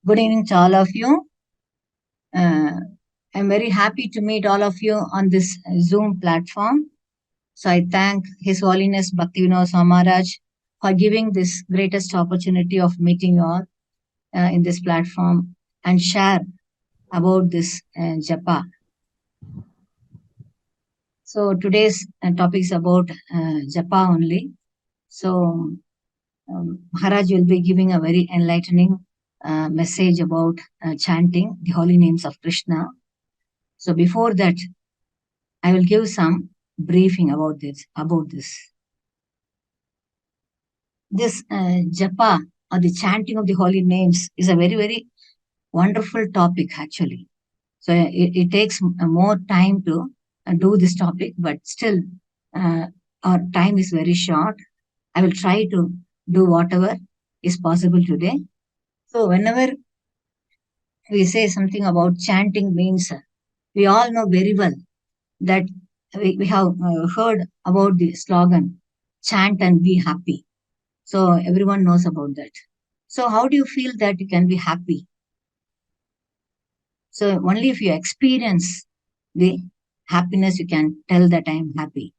Good evening to all of you. I'm very happy to meet all of you on this Zoom platform. So I thank His Holiness Bhaktivinoda Samaraj for giving this greatest opportunity of meeting you all in this platform and share about this Japa. So today's topic is about Japa only. So Maharaj will be giving a very enlightening message about chanting the holy names of Krishna. So before that, I will give some briefing about this. This japa or the chanting of the holy names is a very, very wonderful topic actually. So it takes more time to do this topic, but still our time is very short. I will try to do whatever is possible today. So whenever we say something about chanting means, we all know very well that we have heard about the slogan, chant and be happy. So everyone knows about that. So how do you feel that you can be happy? So only if you experience the happiness, you can tell that I am happy.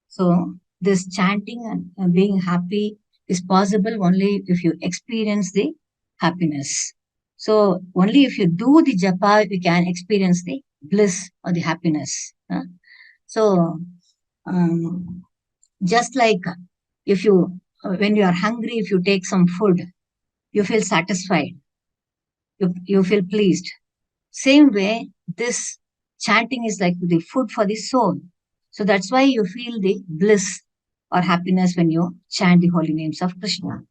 So this chanting and being happy is possible only if you experience the happiness. So only if you do the japa, you can experience the bliss or the happiness. So um, just like if you, when you are hungry, if you take some food, you feel satisfied, you feel pleased. Same way, this chanting is like the food for the soul. So that's why you feel the bliss or happiness when you chant the holy names of Krishna.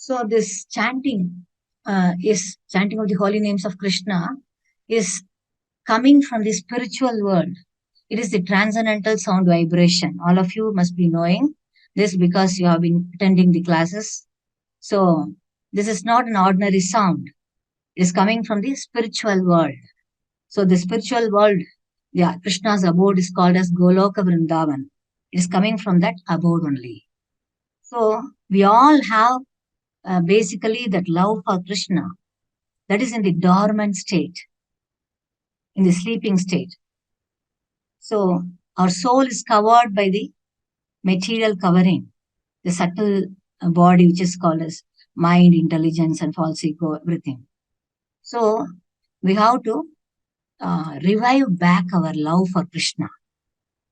So this chanting is chanting of the holy names of Krishna is coming from the spiritual world. It is the transcendental sound vibration. All of you must be knowing this because you have been attending the classes. So this is not an ordinary sound. It is coming from the spiritual world. So the spiritual world, yeah, Krishna's abode is called as Goloka Vrindavan. It is coming from that abode only. So we all have basically that love for Krishna that is in the dormant state, in the sleeping state. So our soul is covered by the material covering, the subtle body which is called as mind, intelligence, and false ego, everything. So we have to revive back our love for Krishna.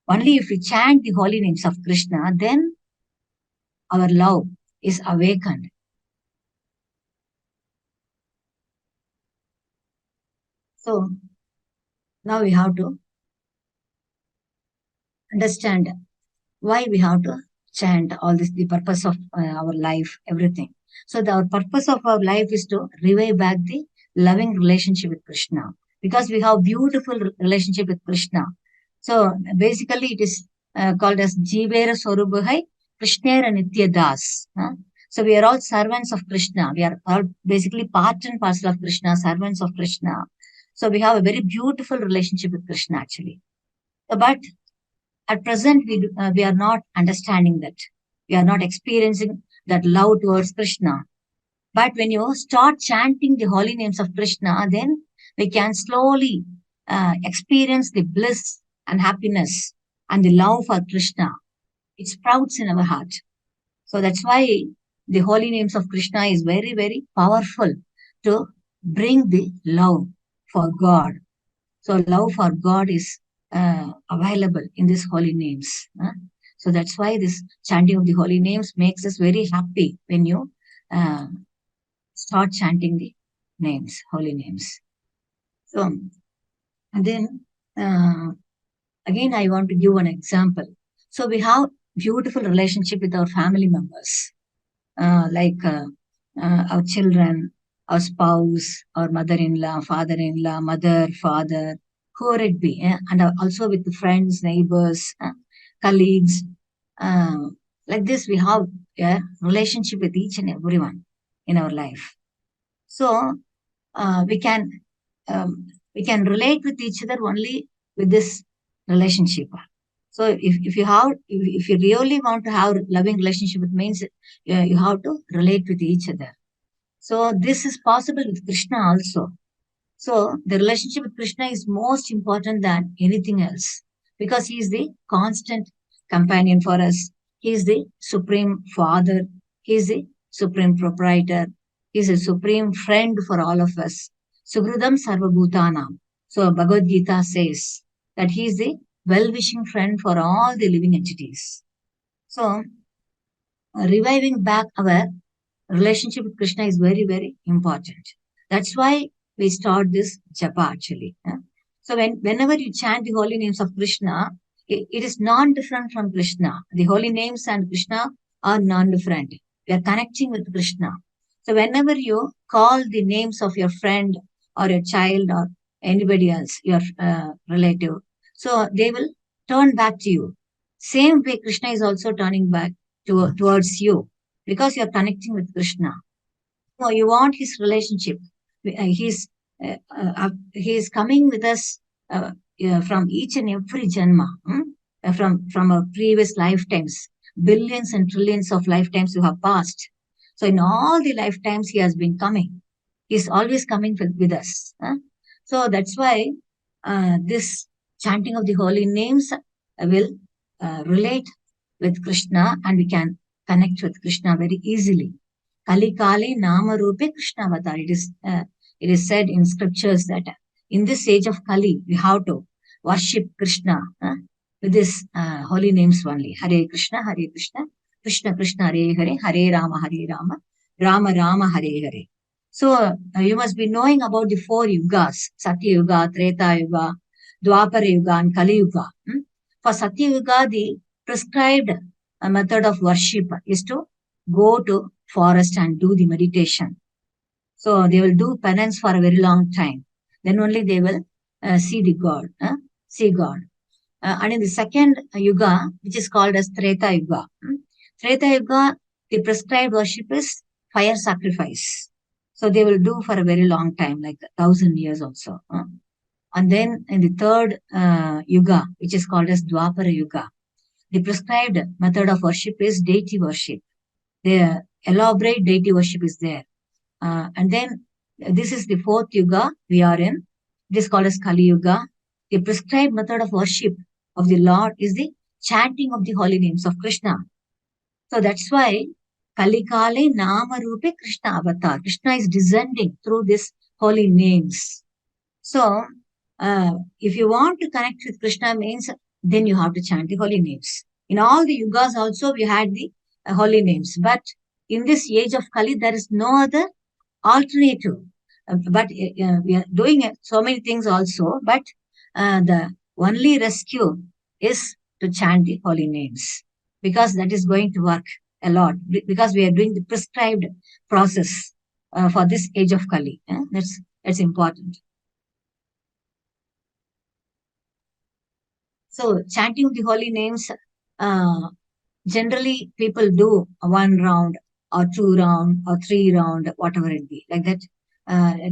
Only if we chant the holy names of Krishna, then our love is awakened. So now we have to understand why we have to chant all this, the purpose of our life, everything. So our purpose of our life is to revive back the loving relationship with Krishna because we have beautiful relationship with Krishna. So basically it is called as Jivera Sorubhai Krishnera Nitya Das. So we are all servants of Krishna. We are all basically part and parcel of Krishna, servants of Krishna. So we have a very beautiful relationship with Krishna actually. But at present, we are not understanding that. We are not experiencing that love towards Krishna. But when you start chanting the holy names of Krishna, then we can slowly experience the bliss and happiness and the love for Krishna. It sprouts in our heart. So that's why the holy names of Krishna is very, very powerful to bring the love for God. So love for God is available in these holy names. So that's why this chanting of the holy names makes us very happy when you uh, start chanting the names, holy names. So and then again, I want to give an example. So we have beautiful relationship with our family members, our children, our spouse, our mother-in-law, father-in-law, mother, father, whoever it be, and also with the friends, neighbors, colleagues. Uh, like this, we have a relationship with each and everyone in our life. So uh, we can um, we can relate with each other only with this relationship. So if you really want to have loving relationship, it means you have to relate with each other. So this is possible with Krishna also. So the relationship with Krishna is most important than anything else because he is the constant companion for us. He is the supreme father. He is the supreme proprietor. He is a supreme friend for all of us. Suhridam Sarvabhutanam. So Bhagavad Gita says that he is the well-wishing friend for all the living entities. So reviving back our relationship with Krishna is very, very important. That's why we start this japa actually. So whenever you chant the holy names of Krishna, it is non-different from Krishna. The holy names and Krishna are non-different. We are connecting with Krishna. So whenever you call the names of your friend or your child or anybody else, your relative, so they will turn back to you. Same way Krishna is also turning back towards you because you're connecting with Krishna. No, you want his relationship. He is coming with us from each and every janma, from our previous lifetimes, billions and trillions of lifetimes you have passed. So in all the lifetimes he has been coming. He's always coming with us. So that's why this chanting of the holy names will relate with Krishna and we can connect with Krishna very easily. Kali Kale Nama Rupe Krishna Avatar. It is said in scriptures that in this age of Kali, we have to worship Krishna with these holy names only. Hare Krishna, Hare Krishna, Krishna Krishna, Hare Hare, Hare Rama, Hare Rama, Rama Rama, Hare Hare. So you must be knowing about the four yugas, Satya Yuga, Treta Yuga, Dwapara Yuga, and Kali Yuga. For Satya Yuga, the prescribed method of worship is to go to forest and do the meditation. So they will do penance for a very long time. Then only they will see the God, see God. And in the second yuga, which is called as Treta Yuga, Treta Yuga, the prescribed worship is fire sacrifice. So they will do for a very long time, like 1,000 years also. And then in the third yuga, which is called as Dwapara Yuga, the prescribed method of worship is deity worship. The elaborate deity worship is there. And then this is the fourth yuga we are in. It is called as Kali Yuga. The prescribed method of worship of the Lord is the chanting of the holy names of Krishna. So that's why Kali Kale Nama Rupe Krishna Avatar. Krishna is descending through these holy names. So if you want to connect with Krishna means then you have to chant the holy names. In all the yugas also we had the holy names. But in this age of Kali, there is no other alternative. But we are doing so many things also, but the only rescue is to chant the holy names because that is going to work a lot because we are doing the prescribed process for this age of Kali. That's important. So chanting the holy names, uh, generally people do a 1 round or 2 round or 3 round, whatever it be, like that,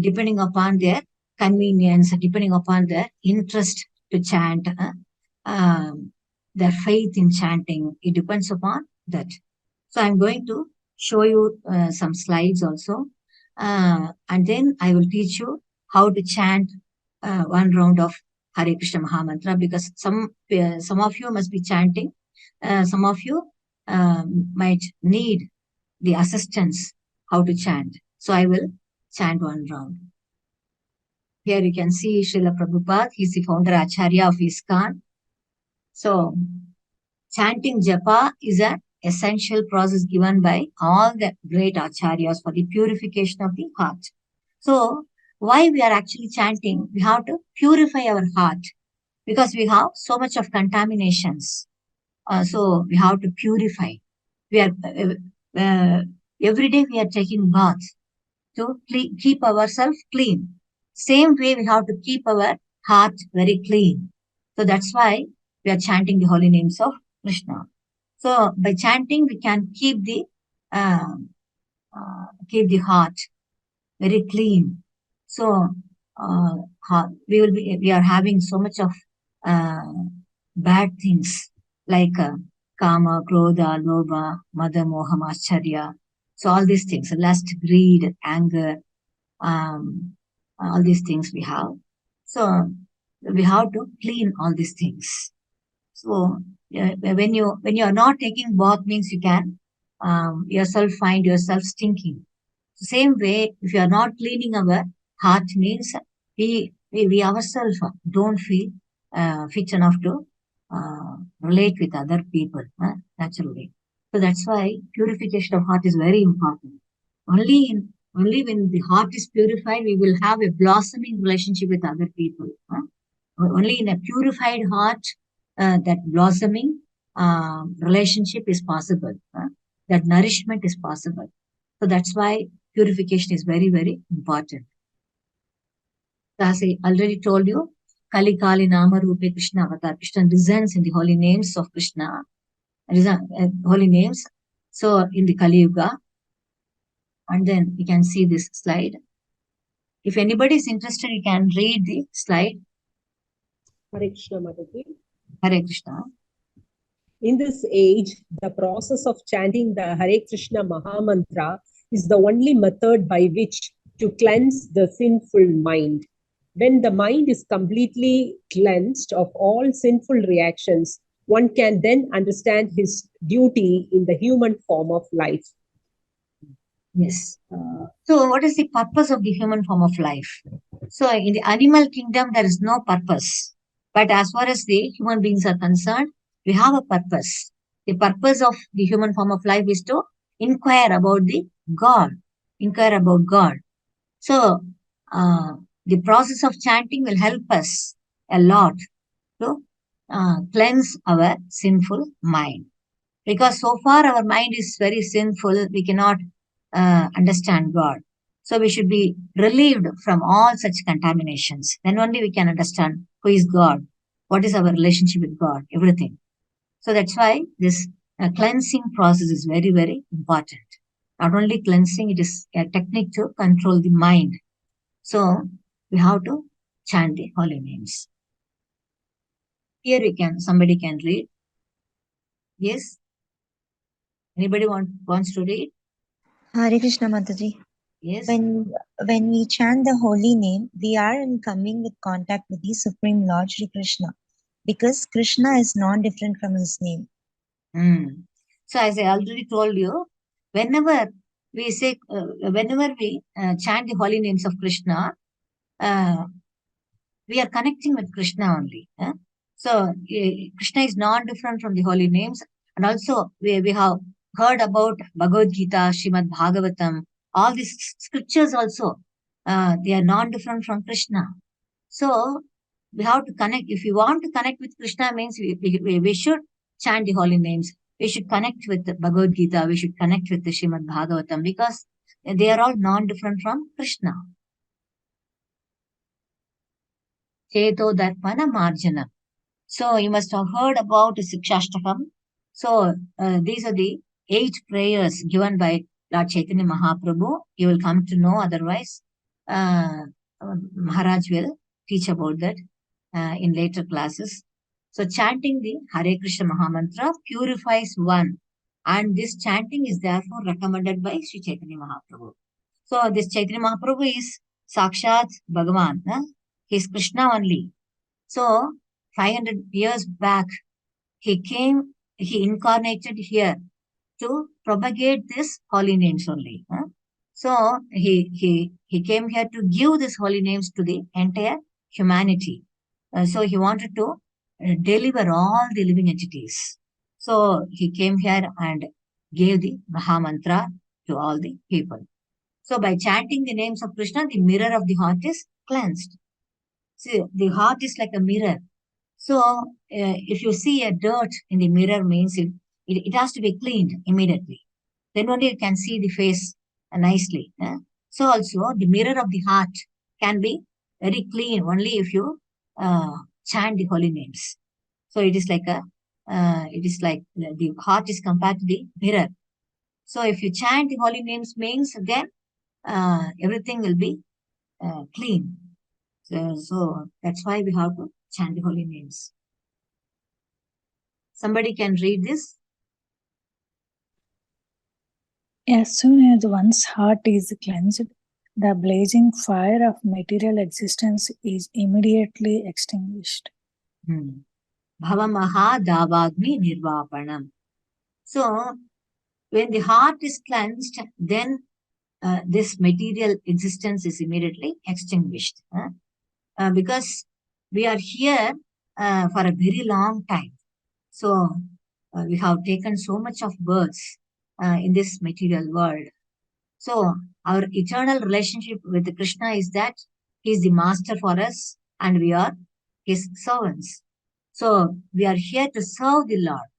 depending upon their convenience, depending upon their interest to chant, their faith in chanting. It depends upon that. So I'm going to show you some slides also, and then I will teach you how to chant 1 round of Hare Krishna Mahamantra because some of you must be chanting, some of you might need the assistance how to chant. So I will chant 1 round. Here you can see Srila Prabhupada. He's the founder Acharya of ISKCON. So chanting japa is an essential process given by all the great acharyas for the purification of the heart. So why we are actually chanting? We have to purify our heart because we have so much of contaminations. So we have to purify. We are every day we are taking bath to keep ourselves clean. Same way we have to keep our heart very clean. So that's why we are chanting the holy names of Krishna. So by chanting, we can uh, keep the heart very clean. So we are having so much of uh, bad things like kama, krodha, lobha, mada, moha, mascharya. So all these things, lust, greed, anger, all these things we have. So we have to clean all these things. So when you are not taking bath means you can yourself find yourself stinking. Same way, if you are not cleaning our heart means we ourselves don't feel fit enough to relate with other people naturally. So that's why purification of heart is very important. Only when the heart is purified, we will have a blossoming relationship with other people. Only in a purified heart, that blossoming relationship is possible. That nourishment is possible. So that's why purification is very, very important. As I already told you, Kali Kali Nama Rupe Krishna Avatar. Krishna residents in the holy names of Krishna, holy names. So in the Kali Yuga, and then you can see this slide. If anybody is interested, you can read the slide. Hare Krishna, Mataji. Hare Krishna. In this age, the process of chanting the Hare Krishna Mahamantra is the only method by which to cleanse the sinful mind. When the mind is completely cleansed of all sinful reactions, one can then understand his duty in the human form of life. Yes. So, what is the purpose of the human form of life? So, in the animal kingdom, there is no purpose. But as far as the human beings are concerned, we have a purpose. The purpose of the human form of life is to inquire about the God, inquire about God. So, the process of chanting will help us a lot to cleanse our sinful mind. Because so far our mind is very sinful, we cannot understand God. So we should be relieved from all such contaminations. Then only we can understand who is God, what is our relationship with God, everything. So that's why this cleansing process is very, very important. Not only cleansing, it is a technique to control the mind. So we have to chant the holy names. Here somebody can read. Yes? Anybody wants to read? Hare Krishna Mataji. Yes. When we chant the holy name, we are in coming with contact with the Supreme Lord Shri Krishna, because Krishna is non-different from his name. So as I already told you, whenever we say, whenever we chant the holy names of Krishna, we are connecting with Krishna only. So Krishna is not different from the holy names. And also we have heard about Bhagavad Gita, Srimad Bhagavatam, all these scriptures also, they are not different from Krishna. So we have to connect. If you want to connect with Krishna means we should chant the holy names. We should connect with the Bhagavad Gita. We should connect with the Srimad Bhagavatam because they are all non-different from Krishna. Cheto Darpana Marjana. So you must have heard about Sikshashtakam. So these are the 8 prayers given by Lord Chaitanya Mahaprabhu. You will come to know otherwise. Maharaj will teach about that in later classes. So chanting the Hare Krishna Mahamantra purifies one. And this chanting is therefore recommended by Sri Chaitanya Mahaprabhu. So this Chaitanya Mahaprabhu is Sakshat Bhagavan. He is Krishna only. So 500 years back, he incarnated here to propagate this holy names only. So he came here to give these holy names to the entire humanity. So he wanted to deliver all the living entities. So he came here and gave the Mahamantra to all the people. So by chanting the names of Krishna, the mirror of the heart is cleansed. See, the heart is like a mirror. So if you see a dirt in the mirror means it has to be cleaned immediately. Then only you can see the face nicely. So also the mirror of the heart can be very clean only if you chant the holy names. So it is like the heart is compared to the mirror. So if you chant the holy names means then everything will be clean. So that's why we have to chant the holy names. Somebody can read this. As soon as one's heart is cleansed, the blazing fire of material existence is immediately extinguished. Bhavamaha davagni nirvapanam. So, when the heart is cleansed, then this material existence is immediately extinguished. Because we are here for a very long time. So, we have taken so much of births in this material world. So, our eternal relationship with Krishna is that He is the master for us and we are His servants. So, we are here to serve the Lord.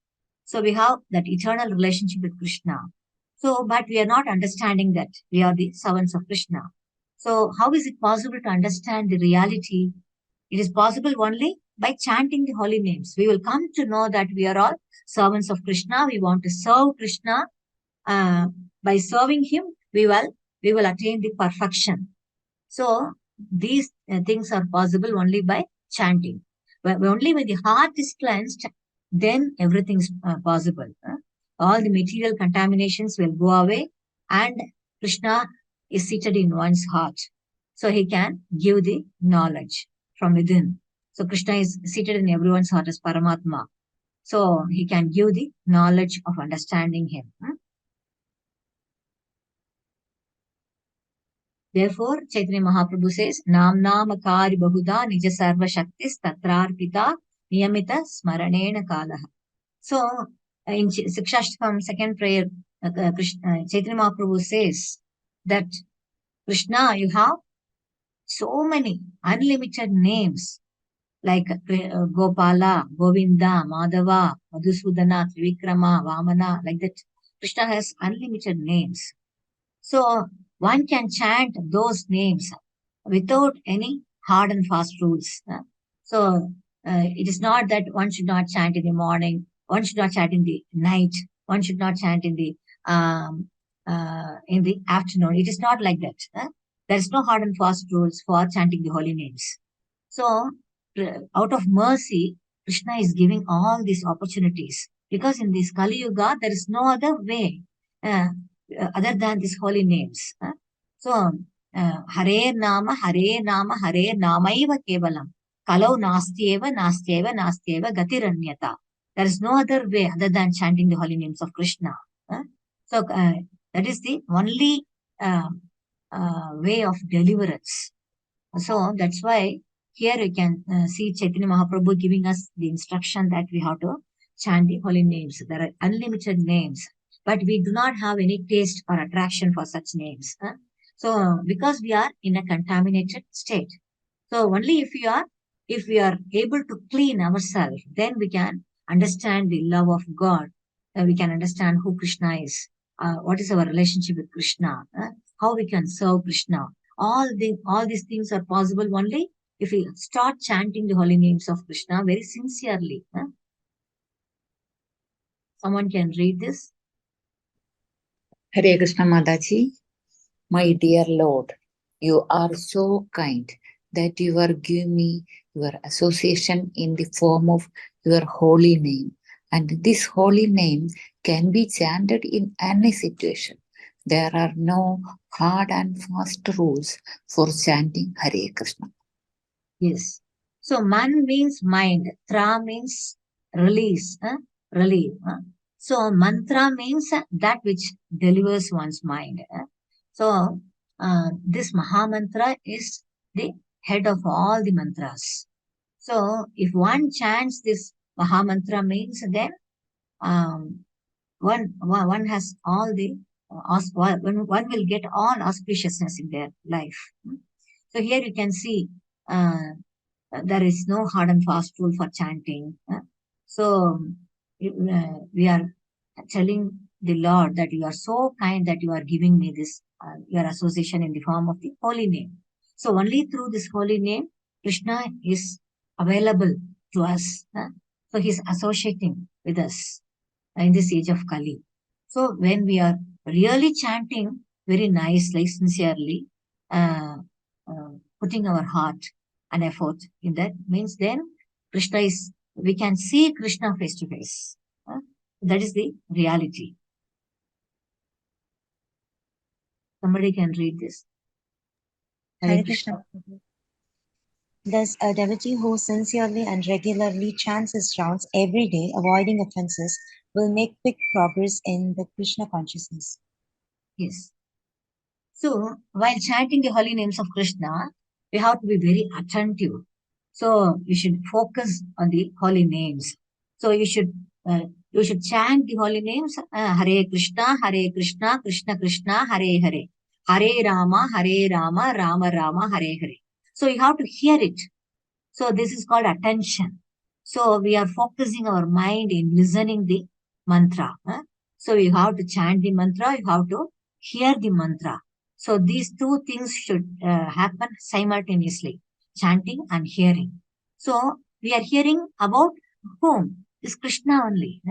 So, we have that eternal relationship with Krishna. So, but we are not understanding that we are the servants of Krishna. So, how is it possible to understand the reality? It is possible only by chanting the holy names. We will come to know that we are all servants of Krishna. We want to serve Krishna. By serving Him, we will attain the perfection. So these things are possible only by chanting. But only when the heart is cleansed, then everything is possible. All the material contaminations will go away, and Krishna is seated in one's heart. So he can give the knowledge from within. So Krishna is seated in everyone's heart as Paramatma. So he can give the knowledge of understanding him. Therefore, Chaitanya Mahaprabhu says, Nam Nama Kari Bahuda Nija Sarva Shaktis Tatrarpita Niyamita Smaranena Kalaha. So, in Sikshashtakam, second prayer, Chaitanya Mahaprabhu says that Krishna, you have so many unlimited names like Gopala, Govinda, Madhava, Madhusudana, Trivikrama, Vamana, like that. Krishna has unlimited names. So one can chant those names without any hard and fast rules. So it is not that one should not chant in the morning, one should not chant in the night, one should not chant in the afternoon. It is not like that. There is no hard and fast rules for chanting the holy names. So out of mercy, Krishna is giving all these opportunities because in this Kali Yuga there is no other way other than these holy names. So Hare Nama, Hare Nama, Hare Namaiva Kevalam. Kalau Nastyeva, Nastyeva, Nastyeva, Gatiranyata. There is no other way other than chanting the holy names of Krishna. So that is the only way of deliverance. So that's why here you can see Chaitanya Mahaprabhu giving us the instruction that we have to chant the holy names. There are unlimited names, but we do not have any taste or attraction for such names. So because we are in a contaminated state. So only if we are able to clean ourselves, then we can understand the love of God. We can understand who Krishna is. What is our relationship with Krishna? How we can serve Krishna. All these things are possible only if we start chanting the holy names of Krishna very sincerely. Someone can read this. Hare Krishna Mataji, my dear Lord, you are so kind that you are giving me your association in the form of your holy name. And this holy name can be chanted in any situation. There are no hard and fast rules for chanting Hare Krishna. Yes. So man means mind. Tra means release. Relieve. So mantra means that which delivers one's mind. So this Mahamantra is the head of all the mantras. So if one chants this Mahamantra means then one has all the one will get all auspiciousness in their life. So here you can see there is no hard and fast rule for chanting. So we are telling the Lord that you are so kind that you are giving me this your association in the form of the holy name. So only through this holy name, Krishna is available to us. So he's associating with us in this age of Kali. So when we are really chanting very nicely, sincerely, putting our heart and effort in that means then Krishna is, we can see Krishna face to face. That is the reality. Somebody can read this. Hare Krishna. Thus, a devotee who sincerely and regularly chants his rounds every day, avoiding offenses, will make quick progress in the Krishna consciousness. Yes. So, while chanting the holy names of Krishna, we have to be very attentive. So, you should focus on the holy names. So, you should chant the holy names, Hare Krishna, Krishna Krishna, Hare Hare, Hare Rama, Rama Rama, Hare Hare. So, you have to hear it. So, this is called attention. So, we are focusing our mind in listening the mantra. So, you have to chant the mantra, you have to hear the mantra. So these two things should happen simultaneously, chanting and hearing. So we are hearing about whom? Is Krishna only.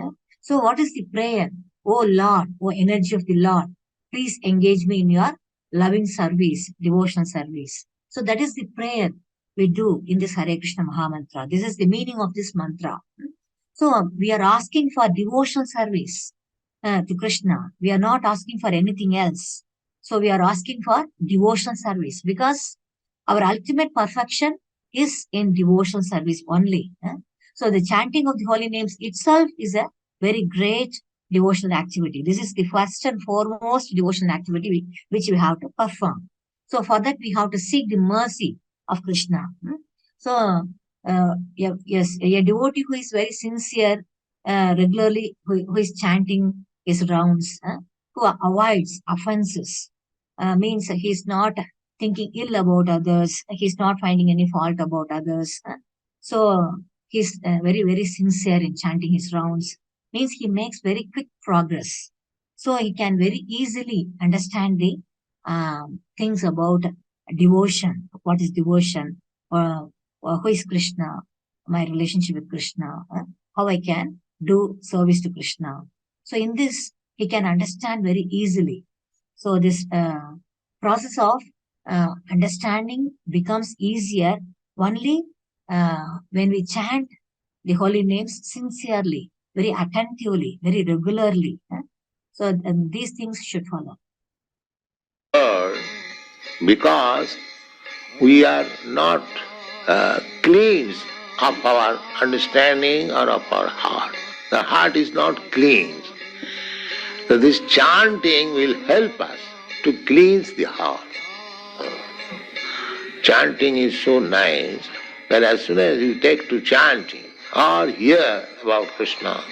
So what is the prayer? Oh Lord, oh energy of the Lord, please engage me in your loving service, devotional service. So that is the prayer we do in this Hare Krishna Mahamantra. This is the meaning of this mantra. So we are asking for devotional service to Krishna. We are not asking for anything else. So we are asking for devotional service because our ultimate perfection is in devotional service only. So the chanting of the holy names itself is a very great devotional activity. This is the first and foremost devotional activity which we have to perform. So for that we have to seek the mercy of Krishna. So yes, a devotee who is very sincere, regularly, who is chanting his rounds, who avoids offenses, means he is not thinking ill about others, he is not finding any fault about others. So he is very, very sincere in chanting his rounds, means he makes very quick progress. So he can very easily understand the things about devotion, what is devotion, who is Krishna, my relationship with Krishna, how I can do service to Krishna. So in this, he can understand very easily. So this process of understanding becomes easier only when we chant the holy names sincerely, very attentively, very regularly. So these things should follow. Because we are not cleansed of our understanding or of our heart. The heart is not cleansed. So this chanting will help us to cleanse the heart. Chanting is so nice that as soon as you take to chanting or hear about Krishna,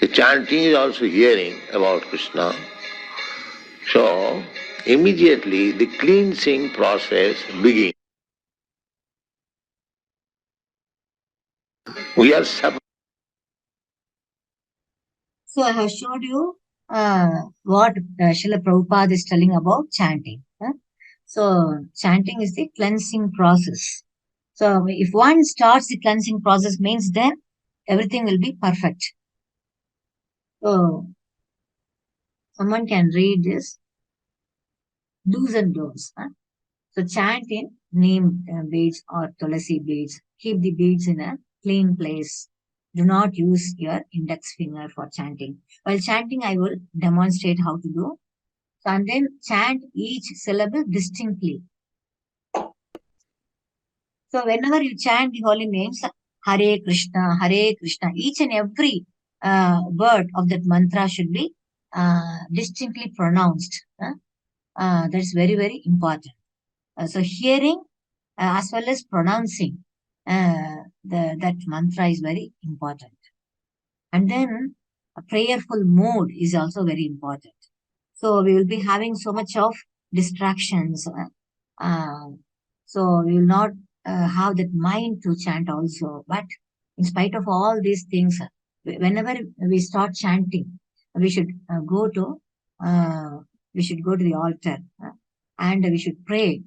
the chanting is also hearing about Krishna. So immediately the cleansing process begins. We are So I have showed you what Srila Prabhupada is telling about chanting. So chanting is the cleansing process. So if one starts the cleansing process, means then everything will be perfect. So someone can read this. Do's and don'ts. So chant in neem beads or tulasi beads. Keep the beads in a clean place. Do not use your index finger for chanting. While chanting, I will demonstrate how to do. So, and then chant each syllable distinctly. So whenever you chant the holy names, Hare Krishna, each and every word of that mantra should be distinctly pronounced. That's very, very important. So hearing as well as pronouncing that mantra is very important. And then a prayerful mood is also very important. So we will be having so much of distractions. So we will not have that mind to chant also. But in spite of all these things, whenever we start chanting, we should go to the altar and we should pray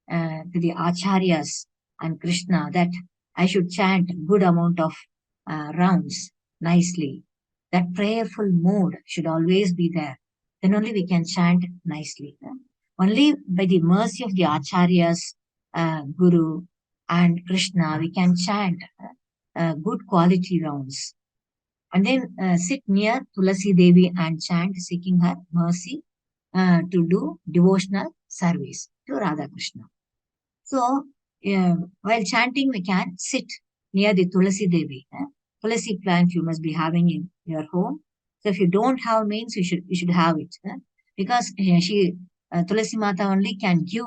to the acharyas and Krishna that I should chant good amount of rounds nicely. That prayerful mood should always be there. Then only we can chant nicely. Only by the mercy of the acharyas, Guru and Krishna, we can chant good quality rounds. And then sit near Tulasi Devi and chant, seeking her mercy. to do devotional service to Radha Krishna. So, while chanting, we can sit near the Tulasi Devi. Tulasi plant you must be having in your home. So, if you don't have means, you should have it, because Tulasi Mata only can give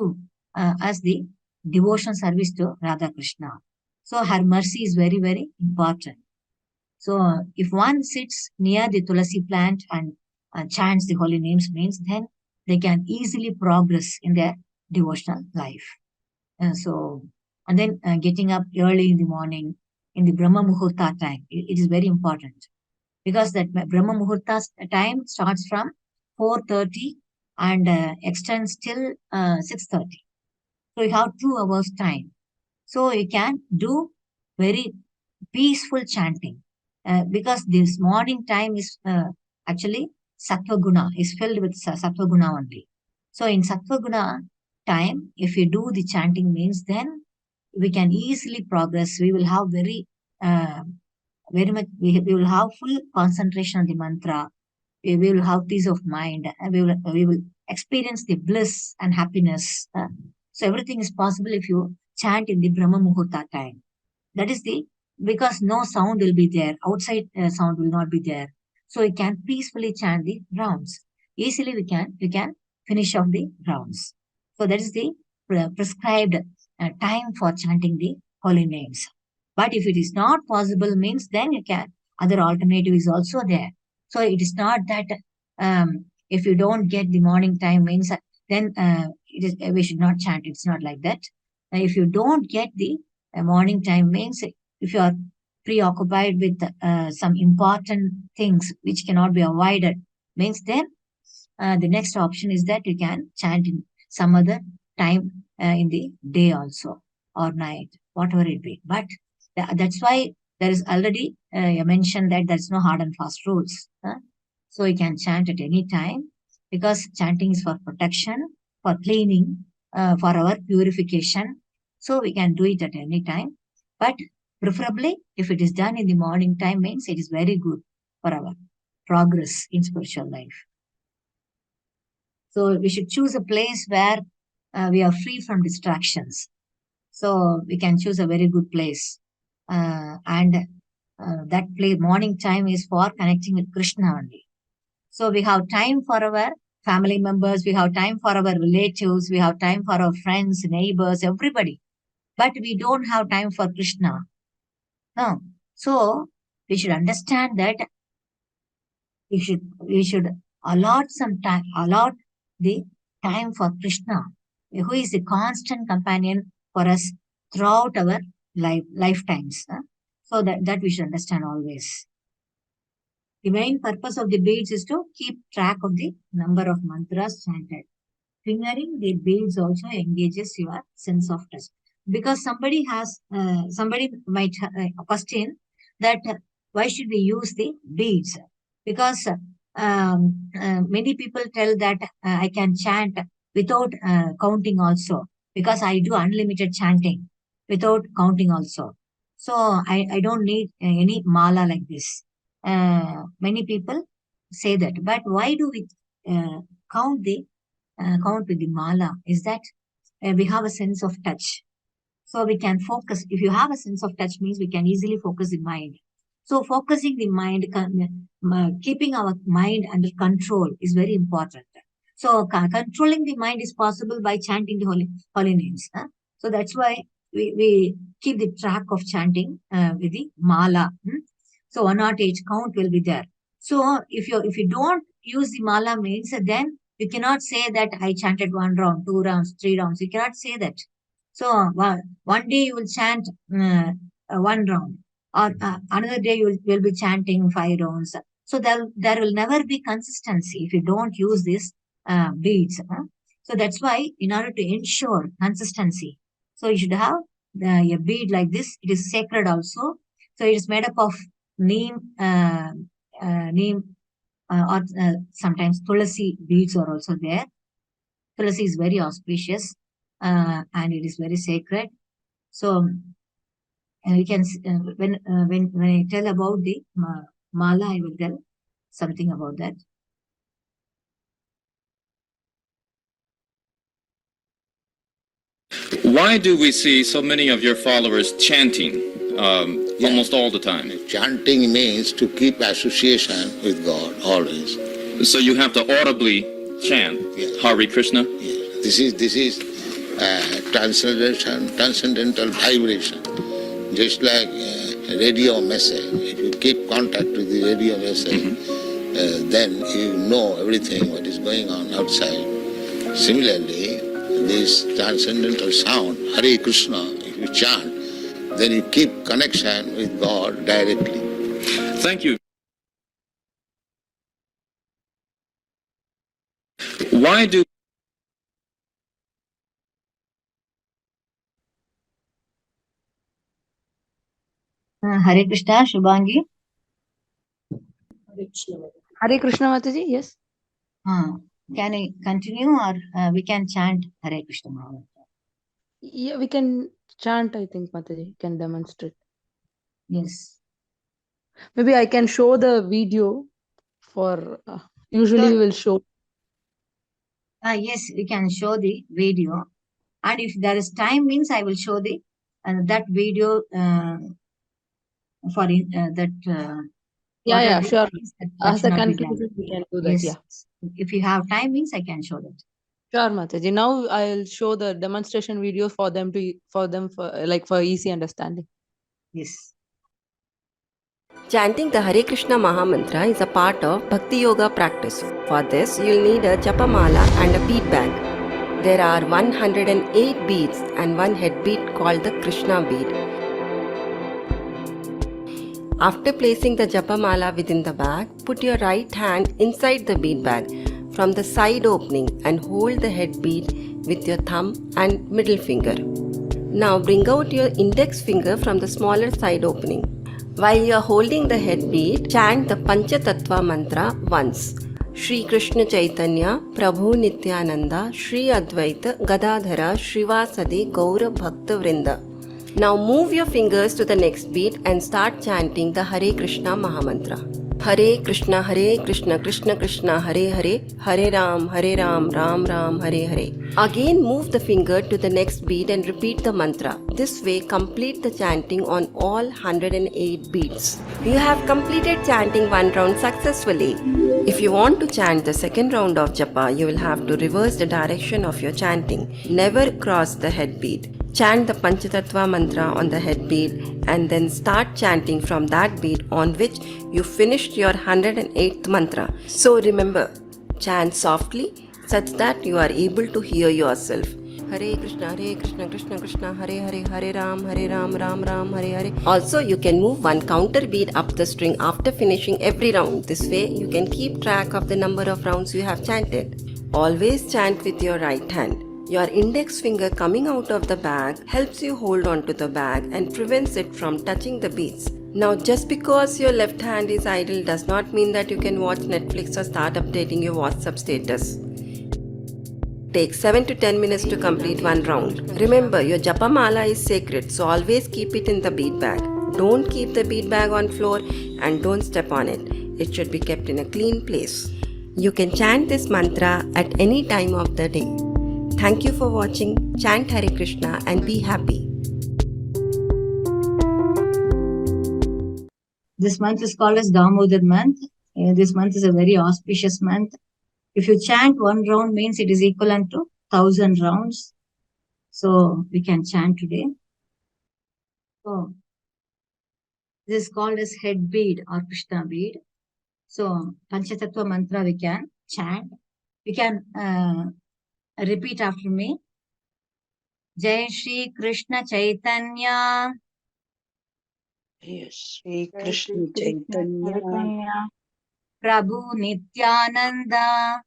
us the devotion service to Radha Krishna. So, her mercy is very, very important. So, if one sits near the Tulasi plant and chants the holy names, means then they can easily progress in their devotional life. And then getting up early in the morning in the Brahma Muhurta time, it is very important, because that Brahma Muhurta time starts from 4:30 and extends till 6:30. So you have 2 hours time. So you can do very peaceful chanting, because this morning time is actually Sattva Guna, is filled with Sattva Guna only. So in Sattva Guna time, if you do the chanting means, then we can easily progress. We will have uh, very much, we will have full concentration on the mantra. We will have peace of mind. We will experience the bliss and happiness. So everything is possible if you chant in the Brahma Muhurta time. That is because no sound will be there. Outside sound will not be there. So we can peacefully chant the rounds. Easily we can finish off the rounds. So that is the prescribed time for chanting the holy names. But if it is not possible, means then you can, other alternative is also there. So it is not that if you don't get the morning time means, then we should not chant. It's not like that. If you don't get the morning time means, if you are preoccupied with some important things which cannot be avoided, means then the next option is that you can chant in some other time in the day also, or night, whatever it be. But that's why there is already mentioned that there's no hard and fast rules. So you can chant at any time, because chanting is for protection, for cleaning, for our purification. So we can do it at any time. But preferably, if it is done in the morning time, means it is very good for our progress in spiritual life. So we should choose a place where we are free from distractions. So we can choose a very good place. And that place, morning time is for connecting with Krishna only. So we have time for our family members, we have time for our relatives, we have time for our friends, neighbors, everybody. But we don't have time for Krishna. No. So we should understand that we should allot the time for Krishna, who is the constant companion for us throughout our lifetimes. So that we should understand always. The main purpose of the beads is to keep track of the number of mantras chanted. Fingering the beads also engages your sense of touch. Because somebody might question that why should we use the beads? Because many people tell that I can chant without counting also, because I do unlimited chanting without counting also. So I don't need any mala like this. Many people say that, but why do we count the count with the mala? Is that we have a sense of touch. So we can focus. If you have a sense of touch means we can easily focus the mind. So focusing the mind, keeping our mind under control is very important. So controlling the mind is possible by chanting the holy names. So that's why we keep the track of chanting with the mala. So 108 count will be there. So if you don't use the mala means, then you cannot say that I chanted 1 round, 2 rounds, 3 rounds. You cannot say that. So one day you will chant 1 round, or another day you will be chanting 5 rounds. So there will never be consistency if you don't use these beads. So that's why, in order to ensure consistency, so you should have a bead like this. It is sacred also. So it is made up of neem, or sometimes tulasi beads are also there. Tulasi is very auspicious and it is very sacred. So we can when I tell about the mala, I will tell something about that. Why do we see so many of your followers chanting almost all the time? Chanting means to keep association with God always. So you have to audibly chant Hare Krishna? This is transcendental vibration. Just like a radio message. If you keep contact with the radio message, then you know everything what is going on outside. Similarly, this transcendental sound, Hare Krishna, if you chant, then you keep connection with God directly. Thank you. Why do Hare Krishna, Shubhangi. Hare Krishna Mataji, yes. Can I continue or we can chant Hare Krishna? Yeah, we can chant, I think, Mataji, can demonstrate. Yes. Maybe I can show the video for, usually we will show. Yes, we can show the video. And if there is time means I will show the that video for that. Yeah, sure. That As a should not be done. conclusion, we can do that, Yes. yeah. If you have time means I can show that. Sure, Mataji. Now I'll show the demonstration video for them for easy understanding. Yes. Chanting the Hare Krishna Maha Mantra is a part of Bhakti Yoga practice. For this, you'll need a Japa mala and a bead bag. There are 108 beads and one head bead called the Krishna bead. After placing the Japa mala within the bag, put your right hand inside the bead bag from the side opening and hold the head bead with your thumb and middle finger. Now bring out your index finger from the smaller side opening. While you are holding the head bead, chant the Pancha Tattva mantra once. Shri Krishna Chaitanya, Prabhu Nityananda, Shri Advaita, Gadadhara, Shrivasadi, Gaura Bhakta Vrinda. Now move your fingers to the next beat and start chanting the Hare Krishna Maha Mantra. Hare Krishna, Krishna Krishna, Hare Hare, Hare Ram, Ram Ram, Hare Hare. Again move the finger to the next beat and repeat the mantra. This way complete the chanting on all 108 beats. You have completed chanting one round successfully. If you want to chant the second round of Japa, you will have to reverse the direction of your chanting. Never cross the head beat. Chant the Panchatattva mantra on the head beat and then start chanting from that beat on which you finished your 108th mantra. So remember, chant softly such that you are able to hear yourself. Hare Krishna, Krishna Krishna, Hare Hare, Hare Ram, Ram Ram, Hare Hare. Also, you can move one counter beat up the string after finishing every round. This way, you can keep track of the number of rounds you have chanted. Always chant with your right hand. Your index finger coming out of the bag helps you hold on to the bag and prevents it from touching the beads. Now, just because your left hand is idle does not mean that you can watch Netflix or start updating your WhatsApp status. Take 7 to 10 minutes to complete one round. Remember, your Japa mala is sacred, so always keep it in the bead bag. Don't keep the bead bag on floor and don't step on it. It should be kept in a clean place. You can chant this mantra at any time of the day. Thank you for watching. Chant Hare Krishna and be happy. This month is called as Damodar month. This month is a very auspicious month. If you chant one round means it is equivalent to 1,000 rounds. So we can chant today. So this is called as head bead or Krishna bead. So Panchatattva mantra we can chant. We can repeat after me. Jai Shri Krishna Chaitanya. Yes, Shri Krishna Chaitanya, Prabhu Nityananda.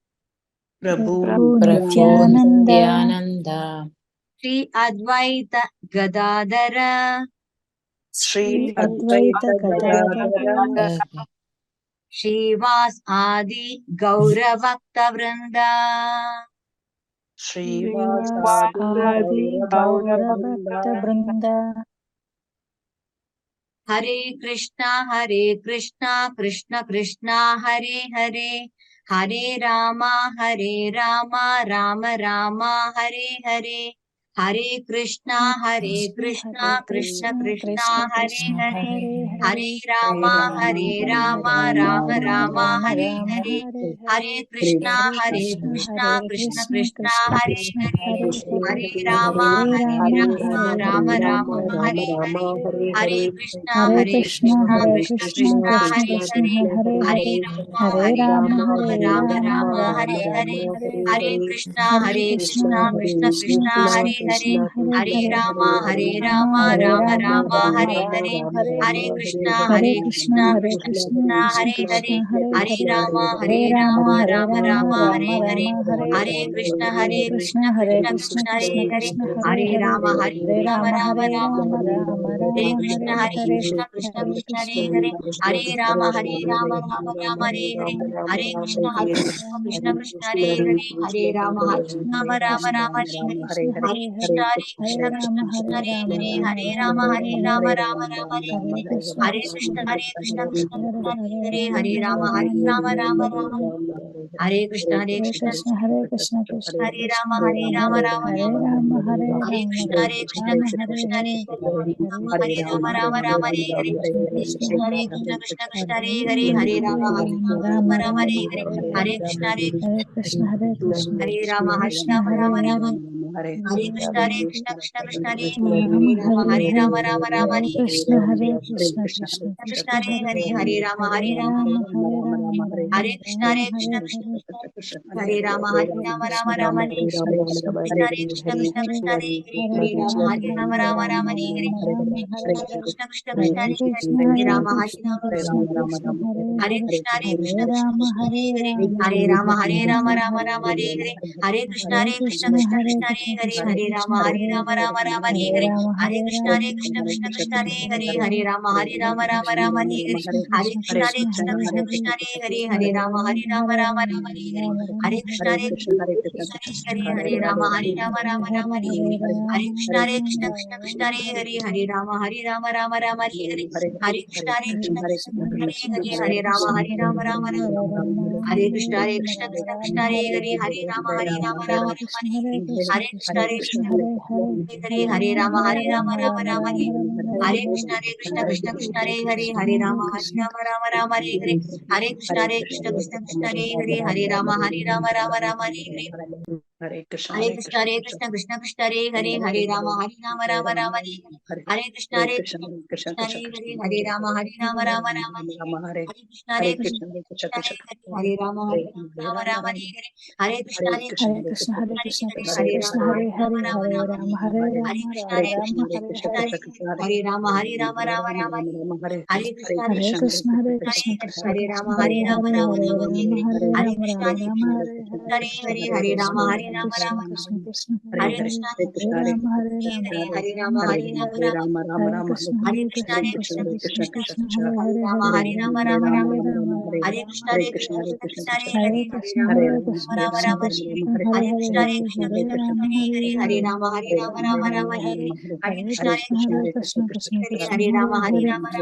Prabhu Nityananda, Shri Advaita Gadadhara. Sri Advaita Gadadhara, Shrivas Adi Gaura Bhakta Vrinda. Srivasadi Gaura Bhakta Brinda. Hare Krishna, Krishna Krishna, Hare Hare, Hare Rama, Rama Rama, Hare Hare, Hare Krishna Krishna Krishna Hare Hare Hare Rama Rama Rama Hare Hare Hare Krishna Krishna Krishna Hare Hare Hare Rama Rama Rama Hare Hare Hare Krishna Krishna Krishna Hare Hare Hare Rama Rama Hare Hare Hare Krishna Krishna Krishna Hare Hare Hare Rama Rama Rama Hare Hare Hare Krishna Krishna Krishna Hare Hare Hare Rama Rama Rama Hare Hare Hare Krishna Krishna Krishna Hare Hare Hare Rama Rama Rama Hare Krishna Krishna Krishna Hare Hare Hare Rama Rama Rama Hare Hare Hare Krishna Krishna Krishna Hare Hare Hare Rama Rama Rama Hare Hare Hare Krishna Krishna Krishna Hare Hare Hare Rama Rama Rama Hare Hare Hare Krishna Krishna Krishna Hare Hare Hare Rama Rama Rama Hare Krishna Krishna Hare Rama Rama Rama Hare Krishna Krishna Hare Hare Rama Rama Hare Hare Krishna Krishna Hare Hare Hare Rama Rama Hare Hare Hare Krishna Hare Rama Rama Rama Hare Krishna Krishna Hare Hare Rama Rama Hare Krishna Hare Hare Hare Rama Hare Krishna Krishna Hare Rama Rama Rama Hare Krishna Krishna Hare Hare Rama Rama Rama Hare Hare Hare Krishna Hare Hare Rama Hare Krishna Hare Rama Rama Rama Hare Hare Hare Krishna Krishna Hare Hare Rama Rama Rama Hare Hare Hare Krishna Krishna Hare Hare Hare Rama Rama Rama Hare Hare Hare Krishna Krishna Hare Hare Hare Rama Rama Rama Hare Hare Hare Krishna Krishna Hare Hare Rama Rama Rama Hare Hare Hare Krishna Krishna Hare Hare Hare Rama Rama Rama Hare Hare Hare Krishna Krishna Hare Hare Hare Rama Rama Rama Hare Krishna Krishna Hare Hare Hare Rama Rama Rama Hare Hare Hare Krishna Krishna Hare Hare Rama Rama Rama Hare Hare Krishna Krishna Hare Hare Hare Rama Rama Rama Hare Hare Hare Krishna Krishna Hare Hare Hare Rama Rama Rama Hare Hare Hare Krishna Krishna Hare Hare Hare Rama Rama Rama Hare Hare Hare Krishna Krishna Hare Hare Hare Rama Rama Rama Hare Hare Hare Krishna Krishna Hare Hare Hare Rama Rama Rama Hare Hare Hare Krishna Krishna Hare Hare Rama Rama Rama Hare Hare Hare Krishna Krishna Hare Rama Rama Rama Hare Hare Krishna Krishna Hare Rama Rama Rama Hare Hare Hare Krishna Hare Hare Hare Rama Rama Rama Hare Krishna Hare Rama Rama Rama Hare Krishna Krishna Hare Rama Rama Rama Hare Krishna Krishna Hare Hare Rama Rama Rama Hare Krishna Krishna Hare Rama Rama Rama Hare Krishna Hare Hare Rama Rama Rama Hare Krishna Krishna Hare Hare Rama Rama Rama Hare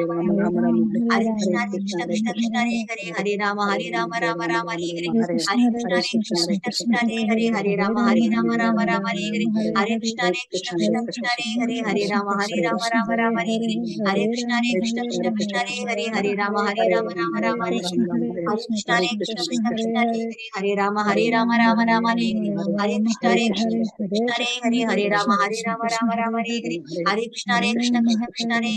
Hare Krishna Krishna Hare Hare Rama Rama Rama Hare Krishna Krishna Hare Hare Rama Rama Rama Hare Krishna Krishna Hare Hare Rama Rama Rama Hare Krishna Krishna Hare Rama Rama Rama Hare Krishna Krishna Hare Hare Rama Rama Rama Hare Krishna Krishna Hare Hare Rama Rama Rama Hare Hare Krishna Krishna Hare Hare Rama Rama Rama Hare Krishna Krishna Hare Hare Rama Rama Rama Hare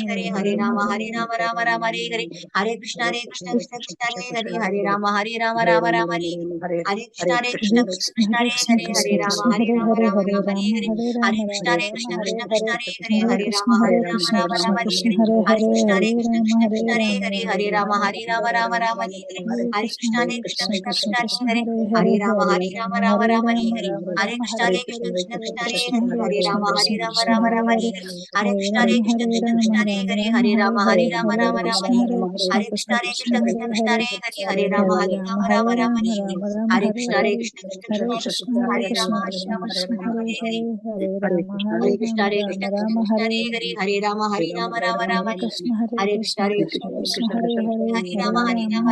Krishna Krishna Hare Hare Rama Rama Rama Hare Krishna Krishna Hare Hare Rama Rama Rama Hare Krishna Krishna Hare Hare Rama Rama Rama Hare Krishna Krishna Hare Rama Rama Rama Hare Krishna Krishna Hare Hare Rama Rama Rama Hare Krishna Krishna Hare Rama Rama Rama Hare Krishna Krishna Hare Rama Rama Hare Hare Krishna Krishna Hare Rama Rama Rama Hare Krishna Krishna Hare Rama Rama Rama Hare Krishna Krishna Hare Rama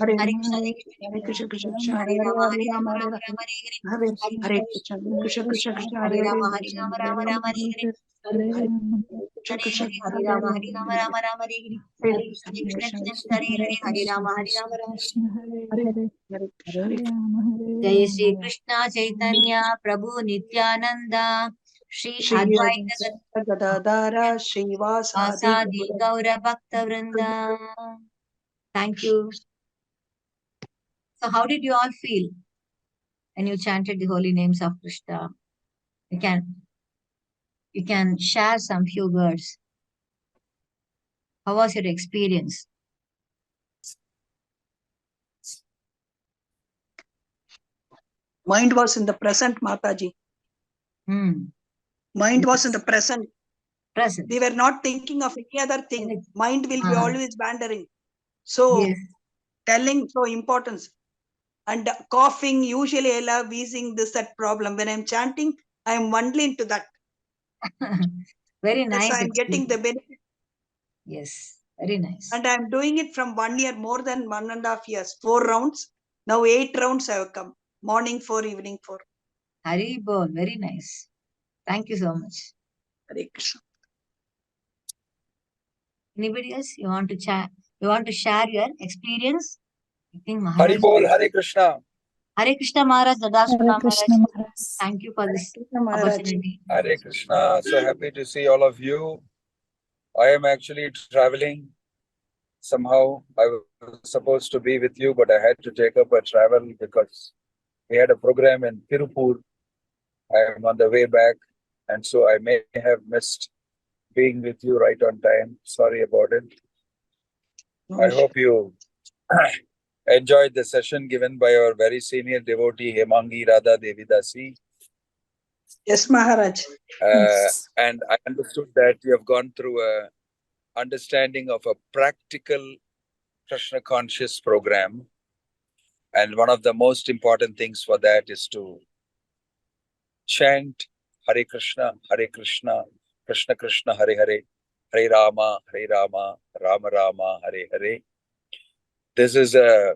Hare Hare Krishna, Hare Krishna Krishna Krishna Hare Hare Rama, Hare Hare Rama Rama, Hare Rama Rama Rama, Hare Hare. Hare Hare Hare Krishna, Krishna Krishna Krishna Hare Hare Rama, Hare Hare Rama, Hare Rama Rama, Rama Hare Hare. Hare Hare Krishna Hare Krishna Hare, Hare Hare Rama, Hare Hare Rama, Rama Rama, Hare Hare. Hare Hare Krishna, Hare Krishna Krishna Krishna, Hare Hare, Hare Rama, Hare Krishna Rama, Rama. Krishna Hare Hare Hare Hare Krishna Hare Hare Rama Hare Jai Shri Rama Krishna Chaitanya Prabhu Nityananda Shri Shri Advaita Gadadara Srivasadi Vasadi Gaura Bhakta Vrinda. Thank you. So how did you all feel when you chanted the holy names of Krishna? You can share some few words. How was your experience? Mind was in the present, Mataji. Mind was in the present. Present. We were not thinking of any other thing. Mind will be always wandering. So Yes. telling so importance. And coughing, usually I love wheezing, this, that problem. When I'm chanting, I'm only into that. Very nice. So I'm getting the benefit. Yes, very nice. And I'm doing it from 1 year, more than 1.5 years, 4 rounds. Now 8 rounds have come. Morning 4, evening 4. Hari Bol, very nice. Thank you so much. Hare Krishna. Anybody else? You want to chat? You want to share your experience? I think Maharaj. Hari Bol, Hare Krishna. Hare Krishna Maharaj, Hare Krishna Maharaj. Thank you for this Maharaj. opportunity. Hare Krishna. So happy to see all of you. I am actually traveling. somehow I was supposed to be with you, but I had to take up a travel because we had a program in Tirupur. I am on the way back, and so I may have missed being with you right on time. Sorry about it. I hope you enjoyed the session given by our very senior devotee Hemangi Radha Devidasi. Yes, Maharaj. And I understood that you have gone through a understanding of a practical Krishna conscious program. And one of the most important things for that is to chant Hare Krishna, Krishna Krishna, Hare Hare, Hare Rama, Rama Rama, Hare Hare. This is a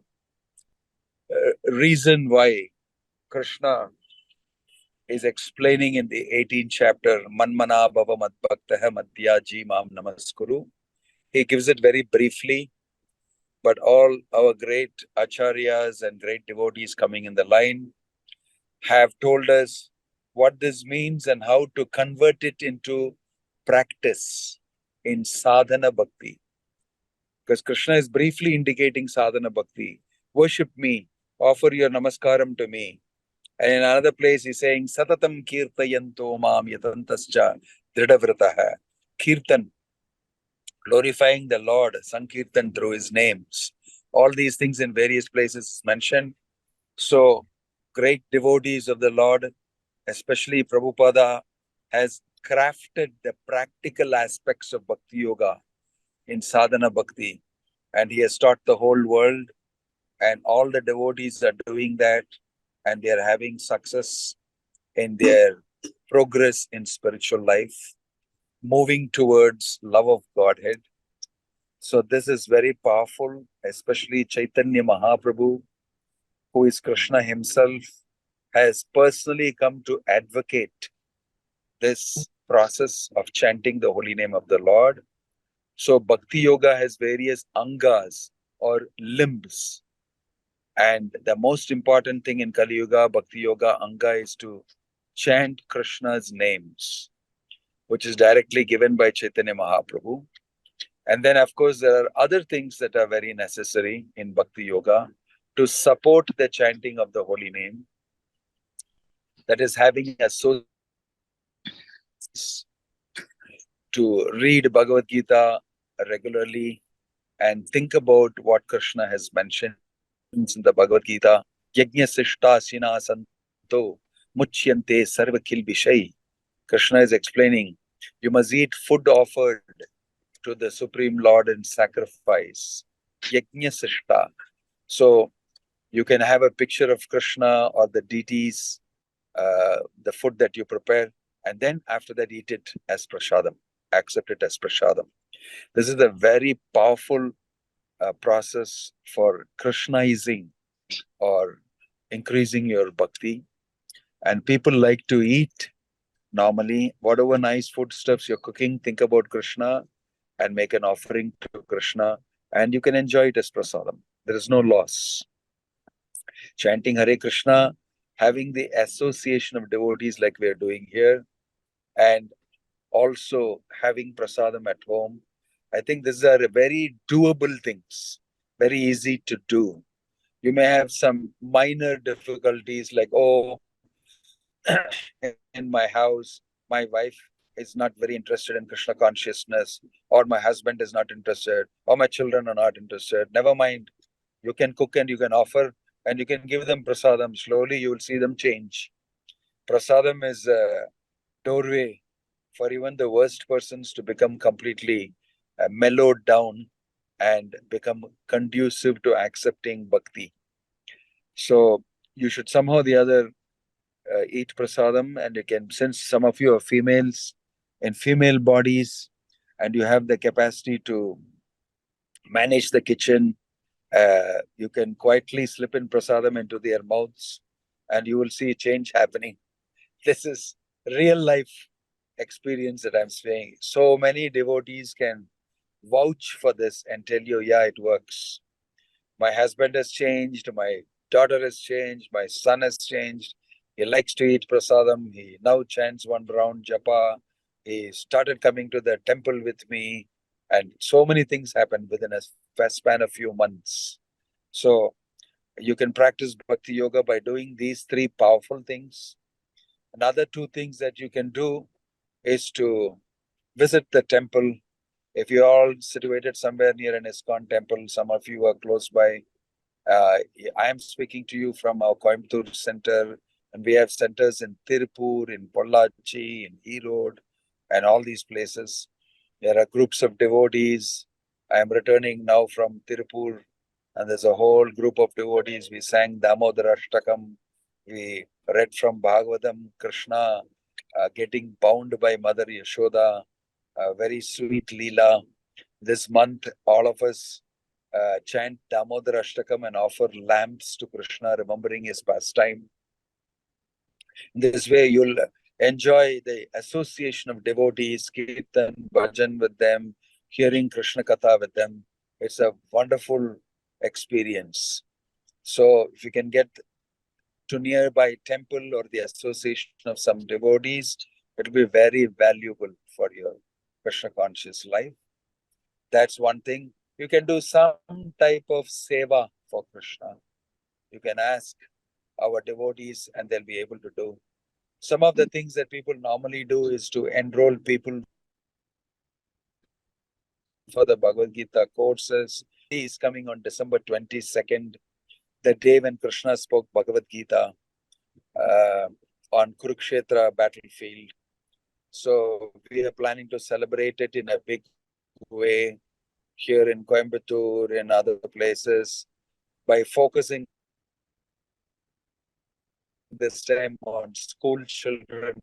reason why Krishna is explaining in the 18th chapter, Manmana Bhava Madbhaktaha Madhyaji Mam Namaskuru. He gives it very briefly, but all our great acharyas and great devotees coming in the line have told us what this means and how to convert it into practice in sadhana bhakti. Because Krishna is briefly indicating sadhana bhakti. Worship me, offer your namaskaram to me. And in another place, he's saying, Satatam kirtayanto mam yatantascha dridhavrataha. Kirtan, glorifying the Lord, Sankirtan through his names. All these things in various places mentioned. So, great devotees of the Lord, especially Prabhupada, has crafted the practical aspects of Bhakti Yoga in sadhana bhakti. And he has taught the whole world, and all the devotees are doing that, and they are having success in their progress in spiritual life, moving towards love of Godhead. So this is very powerful, especially Chaitanya Mahaprabhu, who is Krishna himself, has personally come to advocate this process of chanting the holy name of the Lord. So Bhakti Yoga has various angas or limbs. And the most important thing in Kali Yuga, Bhakti Yoga anga is to chant Krishna's names, which is directly given by Chaitanya Mahaprabhu. And then, of course, there are other things that are very necessary in Bhakti Yoga to support the chanting of the holy name. That is having associations to read Bhagavad Gita regularly and think about what Krishna has mentioned in the Bhagavad Gita. Yajna sishta sina santo muchyante sarva kilbishai. Krishna is explaining, you must eat food offered to the Supreme Lord in sacrifice. Yajna sishta. So you can have a picture of Krishna or the deities, the food that you prepare, and then after that eat it as prasadam, accept it as prasadam. This is a very powerful process for Krishnaizing or increasing your bhakti. And people like to eat normally. Whatever nice foodstuffs you're cooking, think about Krishna and make an offering to Krishna, and you can enjoy it as prasadam. There is no loss. Chanting Hare Krishna, having the association of devotees like we are doing here, and also having prasadam at home. I think these are very doable things, very easy to do. You may have some minor difficulties like, oh, in my house, my wife is not very interested in Krishna consciousness, or my husband is not interested, or my children are not interested. Never mind. You can cook and you can offer and you can give them prasadam. Slowly you will see them change. Prasadam is a doorway for even the worst persons to become completely mellowed down and become conducive to accepting bhakti. So you should somehow or the other eat prasadam, and you can, since some of you are females in female bodies and you have the capacity to manage the kitchen, you can quietly slip in prasadam into their mouths and you will see change happening. This is real life experience that I'm saying. So many devotees can vouch for this and tell you, yeah, it works. My husband has changed, my daughter has changed, my son has changed. He likes to eat prasadam. He now chants one round Japa. He started coming to the temple with me. And so many things happened within a span of few months. So you can practice Bhakti Yoga by doing these three powerful things. Another two things that you can do is to visit the temple. If you're all situated somewhere near an ISKCON temple, some of you are close by. I am speaking to you from our Coimbatore center, and we have centers in Tirupur, in Pollachi, in Erode, and all these places. There are groups of devotees. I am returning now from Tirupur, and there's a whole group of devotees. We sang Damodarashtakam. We read from Bhagavatam, Krishna getting bound by Mother Yashoda, a very sweet Leela. This month, all of us chant Damodarashtakam and offer lamps to Krishna, remembering his pastime. In this way, you'll enjoy the association of devotees, kirtan, bhajan with them, hearing Krishna Katha with them. It's a wonderful experience. So if you can get to nearby temple or the association of some devotees, it will be very valuable for your Krishna conscious life. That's one thing. You can do some type of seva for Krishna. You can ask our devotees and they'll be able to do. Some of the things that people normally do is to enroll people for the Bhagavad Gita courses. He is coming on December 22nd, the day when Krishna spoke Bhagavad Gita on Kurukshetra battlefield. So we are planning to celebrate it in a big way here in Coimbatore and other places by focusing this time on school children.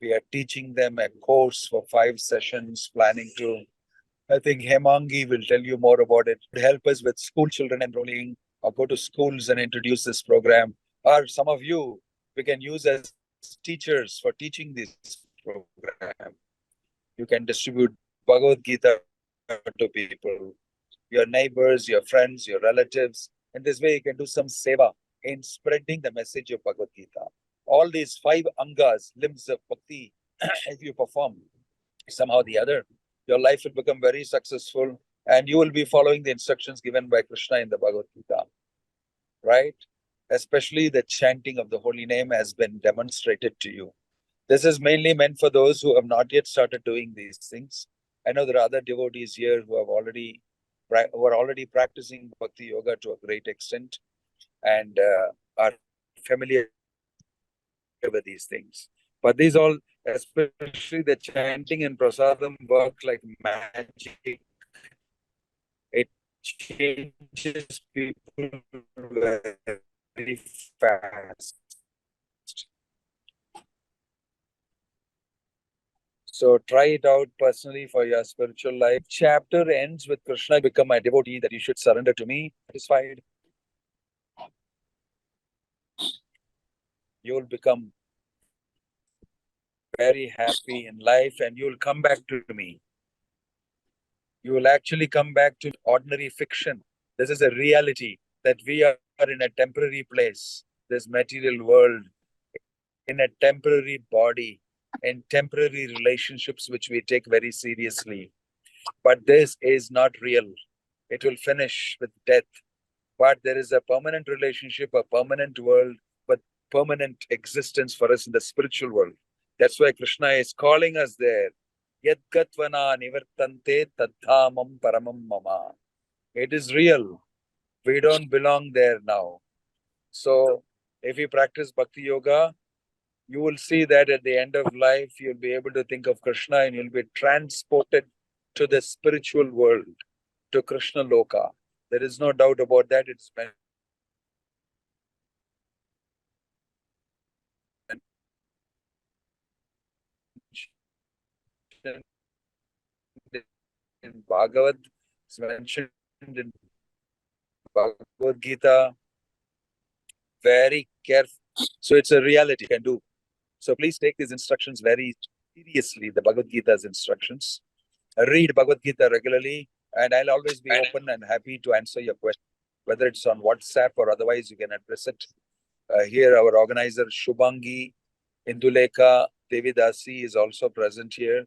We are teaching them a course for 5 sessions, planning to, I think Hemangi will tell you more about it. To help us with school children enrolling or go to schools and introduce this program. Or some of you, we can use as teachers for teaching this program. You can distribute Bhagavad Gita to people, your neighbors, your friends, your relatives. In this way, you can do some seva in spreading the message of Bhagavad Gita. All these 5 angas, limbs of bhakti, if you perform somehow or the other, your life will become very successful and you will be following the instructions given by Krishna in the Bhagavad Gita. Right? Especially the chanting of the holy name has been demonstrated to you. This is mainly meant for those who have not yet started doing these things. I know there are other devotees here who are already practicing Bhakti Yoga to a great extent and are familiar with these things. But these all, especially the chanting and prasadam, work like magic. It changes people very fast. So try it out personally for your spiritual life. Chapter ends with Krishna, become my devotee, that you should surrender to me. Satisfied. You will become very happy in life and you will come back to me. You will actually come back to ordinary fiction. This is a reality that we are in a temporary place, this material world, in a temporary body, in temporary relationships, which we take very seriously. But this is not real. It will finish with death. But there is a permanent relationship, a permanent world, but permanent existence for us in the spiritual world. That's why Krishna is calling us there. Yad gatvana nivartante tadhamam paramam mama. It is real. We don't belong there now. So if you practice Bhakti Yoga, you will see that at the end of life, you'll be able to think of Krishna and you'll be transported to the spiritual world, to Krishna Loka. There is no doubt about that. It's mentioned in Bhagavad, it's mentioned in Bhagavad Gita. Very careful. So it's a reality you can do. So please take these instructions very seriously, the Bhagavad Gita's instructions. Read Bhagavad Gita regularly, and I'll always be open and happy to answer your question, whether it's on WhatsApp or otherwise, you can address it. Here, our organizer, Shubhangi Induleka Devidasi, is also present here.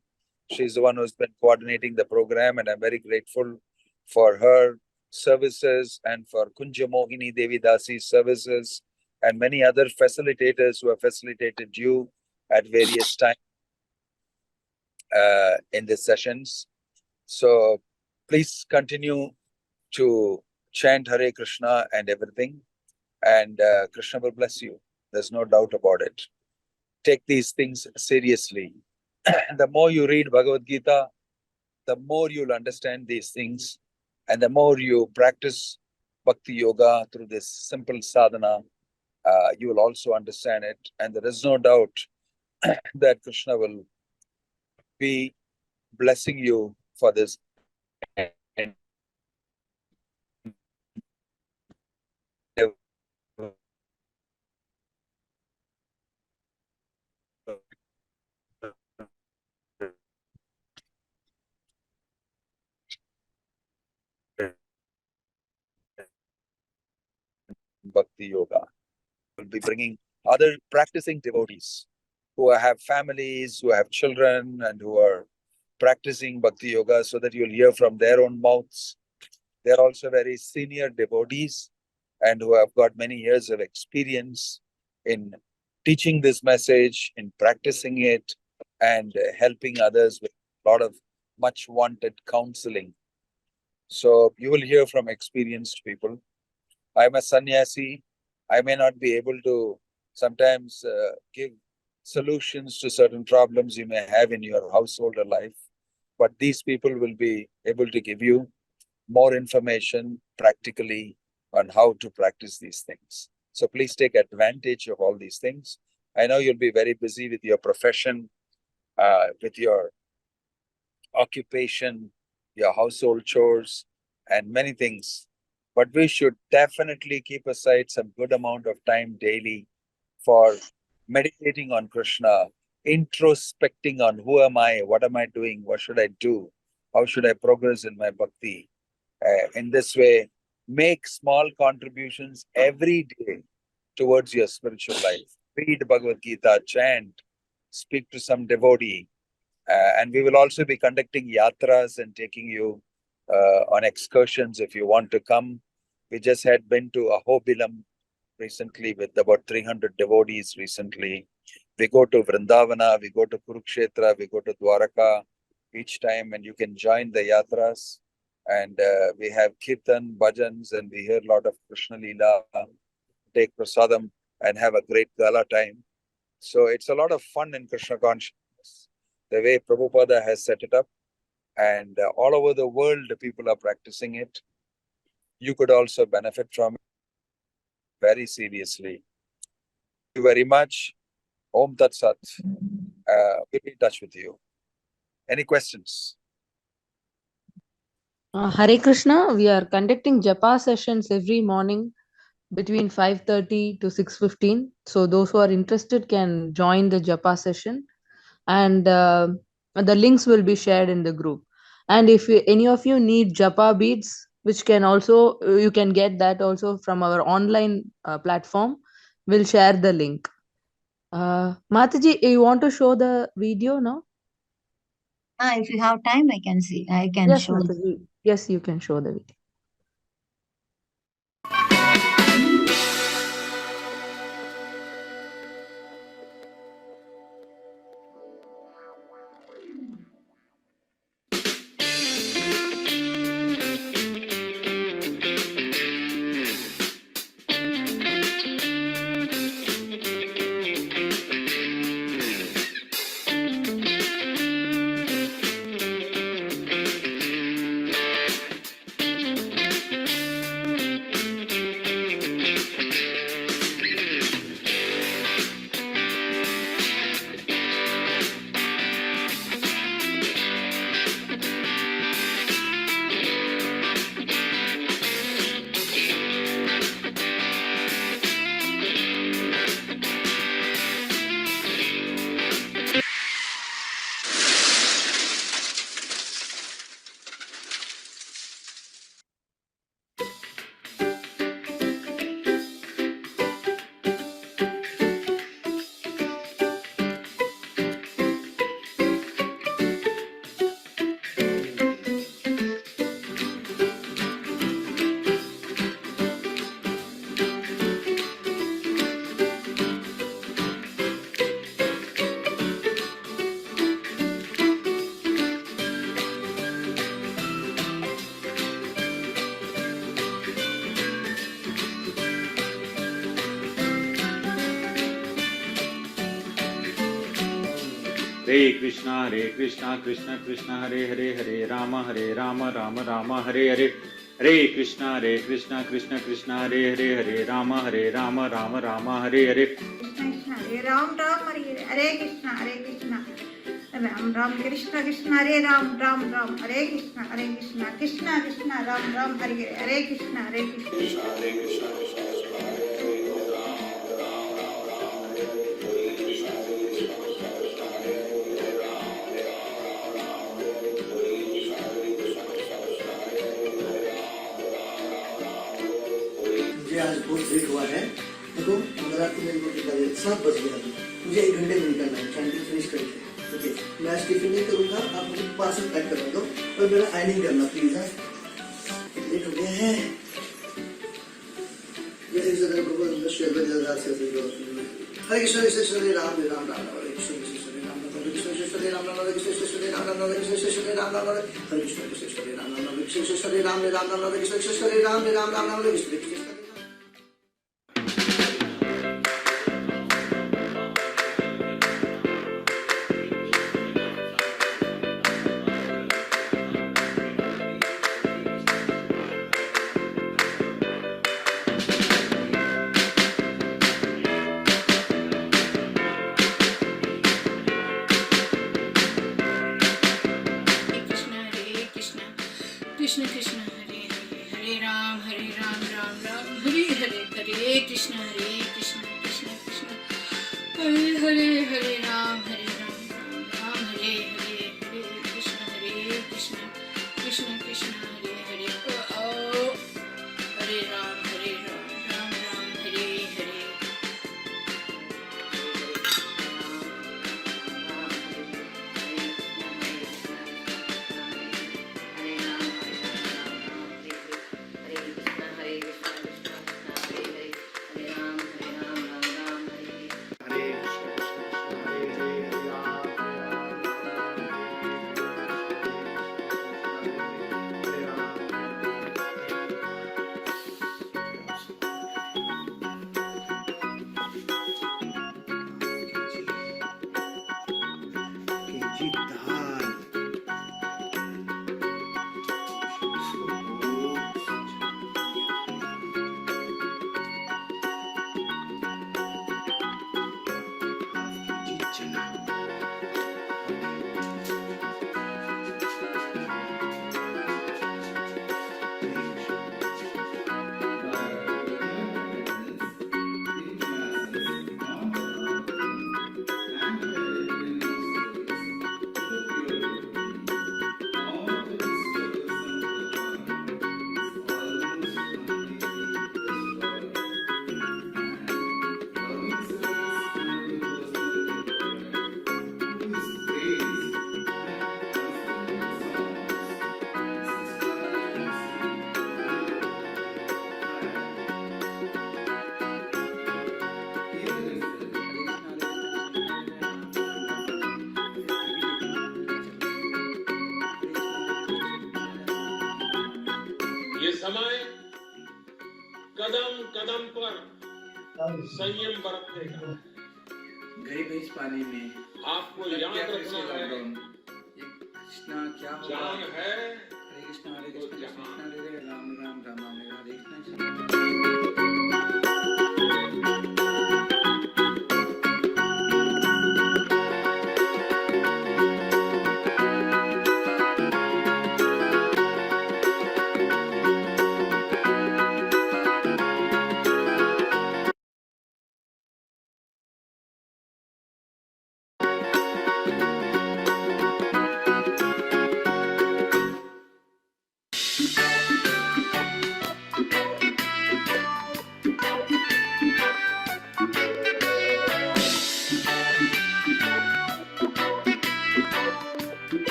She's the one who's been coordinating the program, and I'm very grateful for her services and for Kunja Mohini Devi Dasi's services and many other facilitators who have facilitated you at various times in the sessions. So please continue to chant Hare Krishna and everything, and Krishna will bless you. There's no doubt about it. Take these things seriously. The more you read Bhagavad Gita, the more you'll understand these things, and the more you practice Bhakti Yoga through this simple sadhana, you will also understand it. And there is no doubt that Krishna will be blessing you for this. Bhakti Yoga will be bringing other practicing devotees who have families, who have children, and who are practicing Bhakti Yoga, so that you'll hear from their own mouths. They're also very senior devotees and who have got many years of experience in teaching this message, in practicing it, and helping others with a lot of much wanted counseling. So you will hear from experienced people. I'm a sannyasi. I may not be able to sometimes give solutions to certain problems you may have in your household or life, but these people will be able to give you more information practically on how to practice these things. So please take advantage of all these things. I know you'll be very busy with your profession, with your occupation, your household chores, and many things. But we should definitely keep aside some good amount of time daily for meditating on Krishna, introspecting on who am I, what am I doing, what should I do, how should I progress in my bhakti. In this way, make small contributions every day towards your spiritual life. Read Bhagavad Gita, chant, speak to some devotee, and we will also be conducting yatras and taking you on excursions if you want to come. We just had been to Ahobilam recently with about 300 devotees recently. We go to Vrindavana, we go to Kurukshetra, we go to Dwaraka each time, and you can join the yatras. And we have kirtan, bhajans, and we hear a lot of Krishna Leela, take prasadam, and have a great gala time. So it's a lot of fun in Krishna consciousness, the way Prabhupada has set it up. And all over the world, the people are practicing it. You could also benefit from it very seriously. Thank you very much. Om Tat Sat. We'll be in touch with you. Any questions? Hare Krishna, we are conducting Japa sessions every morning between 5:30 to 6:15. So those who are interested can join the Japa session, and the links will be shared in the group. And if any of you need Japa beads, which can also you can get that also from our online platform, we'll share the link. Mataji, you want to show the video now? If you have time, I can see. I can Yes, show. Mataji. Yes, you can show the video. Krishna Krishna Krishna Hare Hare Hare Rama Rama Rama Hare Hare Hare Krishna Krishna Krishna Hare Hare Rama Rama Hare Hare Krishna Hare Ram Hare Krishna Ram Krishna Hare Ram Hare Krishna Krishna Ram Hare Krishna मुझे आज बहुत late हुआ है। देखो नवरात्रि में रोटी का 7 बज गया, मुझे 1 घंटे में निकलना है चैंटिंग फिनिश करके। ओके, मैं आज टिफिन नहीं करूंगा, आप मुझे पार्सल पैक करवा दो और मेरा आयनिंग करना प्लीज। लेट हो गया है। हरे कृष्ण कृष्ण हरे राम राम राम हरे कृष्ण कृष्ण हरे राम राम हरे कृष्ण हरे राम राम हरे कृष्ण हरे राम राम हरे कृष्ण हरे राम राम हरे कृष्ण हरे राम राम हरे कृष्ण हरे राम राम हरे कृष्ण हरे राम राम हरे Krishna. Krishna Krishna Hare Hare Ram Ram Hare Hare Hare Krishna Krishna Krishna Hare Hare Ram Ram Hare Hare Krishna Krishna Krishna Hare Hare Oh Hare Ram Ram Hare Hare ये समय कदम कदम पर संयम बरतेगा। गई भैंस पानी में आपको याद रखना है कृष्णा क्या जान है हरे कृष्ण हरे राम राम हरे कृष्ण।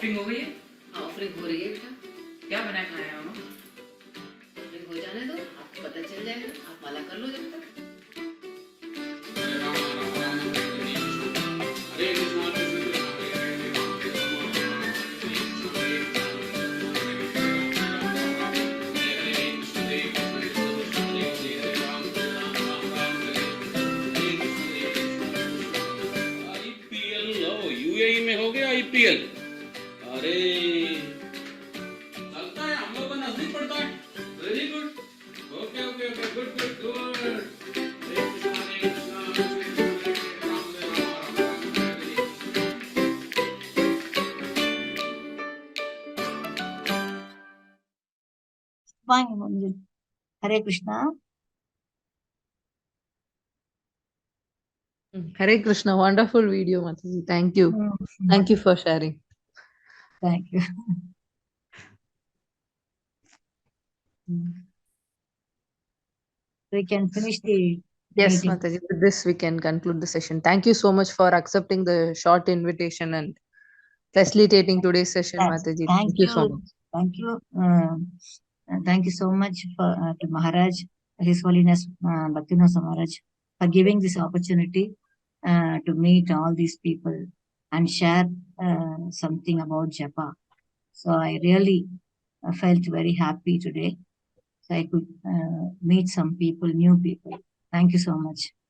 ऑफरिंग हो गई है? हाँ ऑफरिंग हो रही है बेटा। क्या बना खाया हो? ऑफरिंग हो जाने दो, आपको पता चल जाएगा। आप माला कर लो जब तक। हरे कृष्णा कृष्ण कृष्ण हरे हरे यूएई में हो गया आईपीएल। अरे चलता है, हम लोग का नजदीक पड़ता है। Very good. Okay okay okay good good good. Hare Krishna Hare Krishna Krishna Krishna Hare Hare Ram Ram Ram Hare Fine, Manju. Hare Krishna. Hare Krishna, wonderful video, Mataji. Thank you. Thank you for sharing. Thank you. We can finish the Yes, meeting. Mataji. With this, we can conclude the session. Thank you so much for accepting the short invitation and facilitating today's session, Yes. Mataji. Thank Thank you so you. much. Thank you. Thank you so much for to Maharaj, His Holiness Bhaktivinoda Maharaj, for giving this opportunity to meet all these people and share something about Japa. So I really felt very happy today. So I could meet some people, new people. Thank you so much.